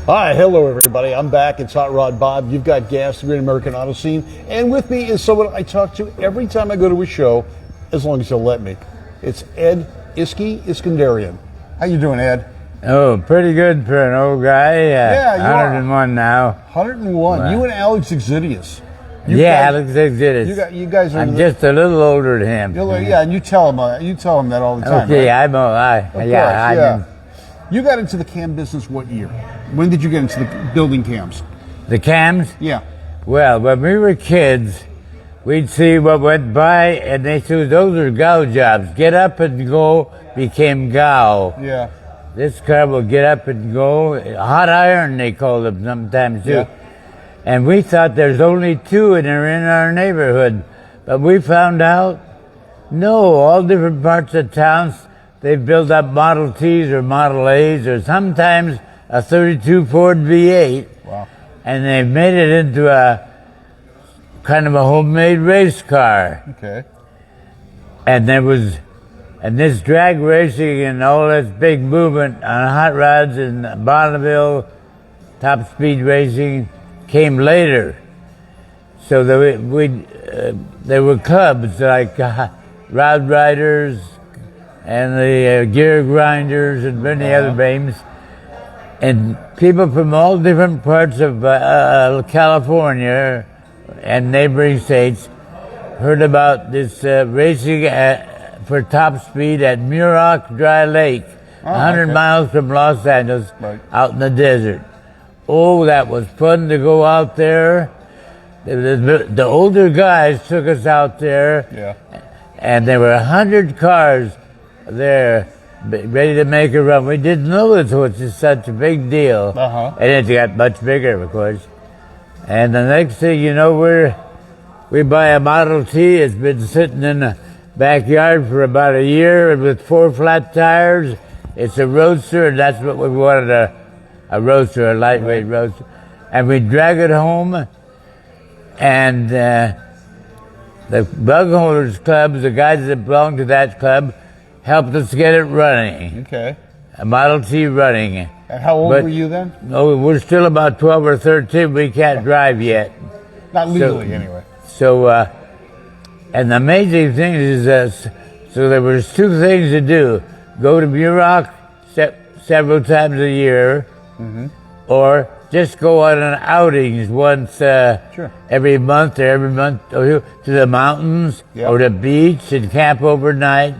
Hi, hello everybody. I'm back. It's Hot Rod Bob. You've got GAAS, the Great American Auto Scene. And with me is someone I talk to every time I go to a show, as long as they'll let me. It's Ed Iskenderian. How you doing, Ed? Oh, pretty good for an old guy. Yeah, you 101 are. now. 101. Wow. You and Alex Exodius. Alex Exodius. You guys are. I'm just a little older than him. Yeah, and you tell him that all the time. Okay, right? of course, yeah. You got into the cam business what year? When did you get into the building cams? The cams? Yeah. Well, when we were kids, we'd see what went by, and they said those are GAO jobs. Get up and go became GAO. Yeah. This car will get up and go. Hot iron, they call them sometimes too. Yeah. And we thought there's only two and they're in our neighborhood. But we found out, no, all different parts of towns, they build up Model Ts or Model As or sometimes a 32 Ford V8. Wow. And they've made it into a kind of a homemade race car. Okay. And this drag racing and all this big movement on hot rods in Bonneville, top speed racing came later. So there were clubs like Rod Riders and the Gear Grinders and many other names. And people from all different parts of California and neighboring states heard about this racing for top speed at Muroc Dry Lake, 100 miles from Los Angeles, out in the desert. Oh, that was fun to go out there. The older guys took us out there, and there were 100 cars there ready to make a run. We didn't know this was such a big deal, and it got much bigger, of course. And the next thing you know, we buy a Model T. It's been sitting in the backyard for about a year with 4 flat tires. It's a Roadster, and that's what we wanted, a Roadster, a lightweight Roadster. And we drag it home, and the Bug Holders Club, the guys that belong to that club, helped us get it running. Okay. A Model T running. And how old were you then? No, we're still about 12 or 13. We can't drive yet. Not legally, anyway. So, and the amazing thing is so there was 2 things to do. Go to Muroc several times a year, or just go on an outings once every month to the mountains or the beach and camp overnight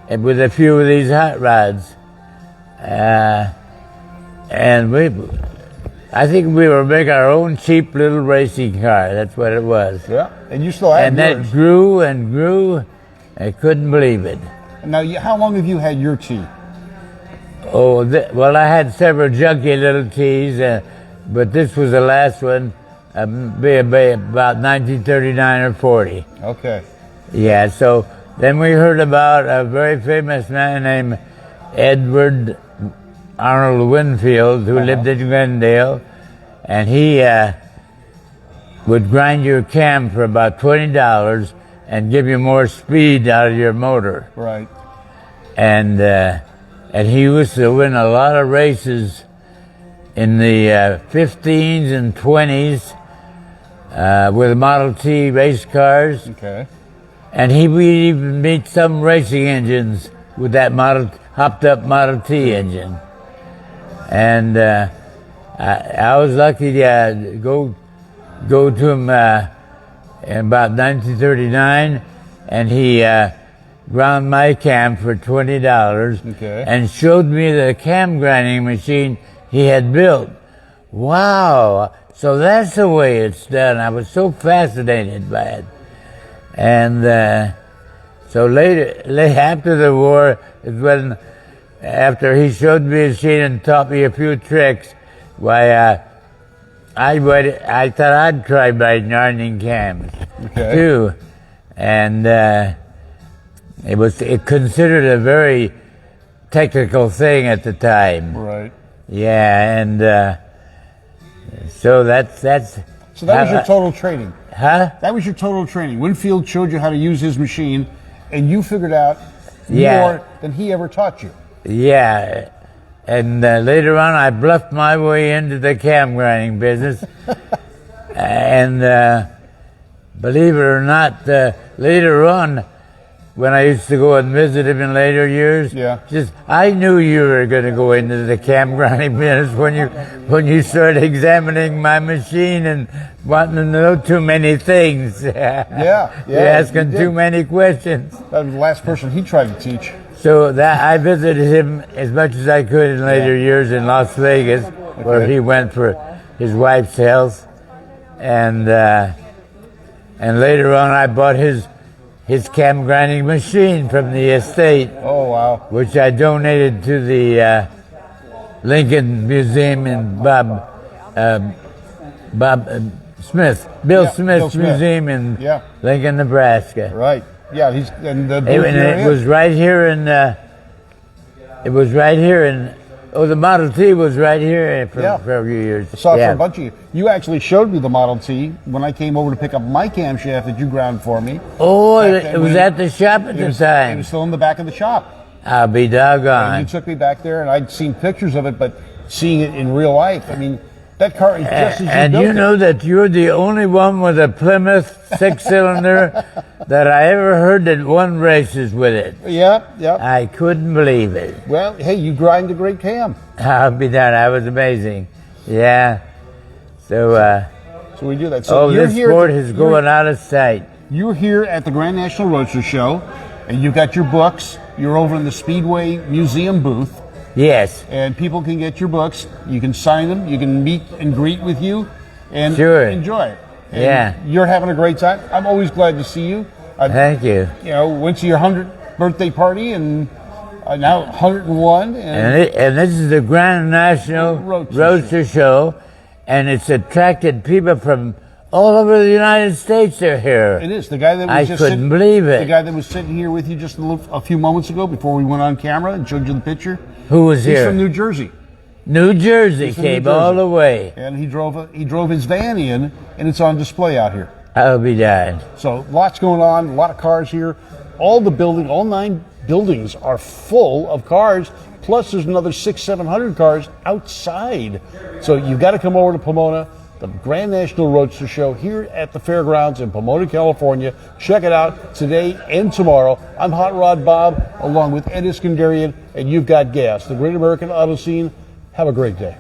and with a few of these hot rods. And I think we were making our own cheap little racing car. That's what it was. Yeah, and you still have yours. And that grew and grew. I couldn't believe it. Now, how long have you had your T? Oh, well, I had several junky little Ts, but this was the last one, about 1939 or 40. Okay. Yeah, so then we heard about a very famous man named Edward Arnold Winfield, who lived in Glendale, and he would grind your cam for about $20 and give you more speed out of your motor. Right. And he used to win a lot of races in the 15s and 20s with Model T race cars. Okay. And he would even meet some racing engines with that hopped up Model T engine. And I was lucky to go to him in about 1939, and he ground my cam for $20 and showed me the cam grinding machine he had built. Wow! So that's the way it's done. I was so fascinated by it. And so later, after the war, is when, after he showed me a machine and taught me a few tricks, why I thought I'd try my grinding cams too, and it considered a very technical thing at the time. Right. Yeah, and so that's. So that was your total training. Huh? That was your total training. Winfield showed you how to use his machine, and you figured out more than he ever taught you. Yeah. And later on, I bluffed my way into the cam grinding business. And believe it or not, later on, when I used to go and visit him in later years, I knew you were going to go into the cam grinding business when you started examining my machine and wanting to know too many things. You're asking too many questions. That was the last person he tried to teach. So that I visited him as much as I could in later years in Las Vegas, where he went for his wife's health, and later on I bought his cam grinding machine from the estate. Oh, wow. Which I donated to the Lincoln Museum in Bill Smith Museum in Lincoln, Nebraska. Right. Yeah, it was right here in the Model T was right here for a few years. I saw it for a bunch of you. You actually showed me the Model T when I came over to pick up my camshaft that you ground for me. Oh, it was at the shop at the time. It was still in the back of the shop. I'll be doggone. And you took me back there, and I'd seen pictures of it, but seeing it in real life, I mean, that car is just as you and built you know that you're the only one with a Plymouth six-cylinder that I ever heard that won races with it. Yep. I couldn't believe it. Well, hey, you grind a great cam. I'll be done. I was amazing. Yeah. So we do that. So this sport is going out of sight. You're here at the Grand National Roadster Show, and you've got your books. You're over in the Speedway Museum booth. Yes. And people can get your books. You can sign them. You can meet and greet with you and enjoy it. And you're having a great time. I'm always glad to see you. Thank you. You know, went to your 100th birthday party and now 101. And this is the Grand National Roadster Show, and it's attracted people from all over the United States. They're here. It is. The guy that was I couldn't believe it. The guy that was sitting here with you just a few moments ago before we went on camera and showed you the picture. Who was here? He's from New Jersey. New Jersey came all the way. And he drove his van in, and it's on display out here. I'll be darned. So lots going on, a lot of cars here. All 9 buildings are full of cars, plus there's another 600-700 cars outside. So you've got to come over to Pomona, the Grand National Roadster Show here at the fairgrounds in Pomona, California. Check it out today and tomorrow. I'm Hot Rod Bob, along with Ed Iskenderian, and you've got GAAS, the Great American Auto Scene. Have a great day.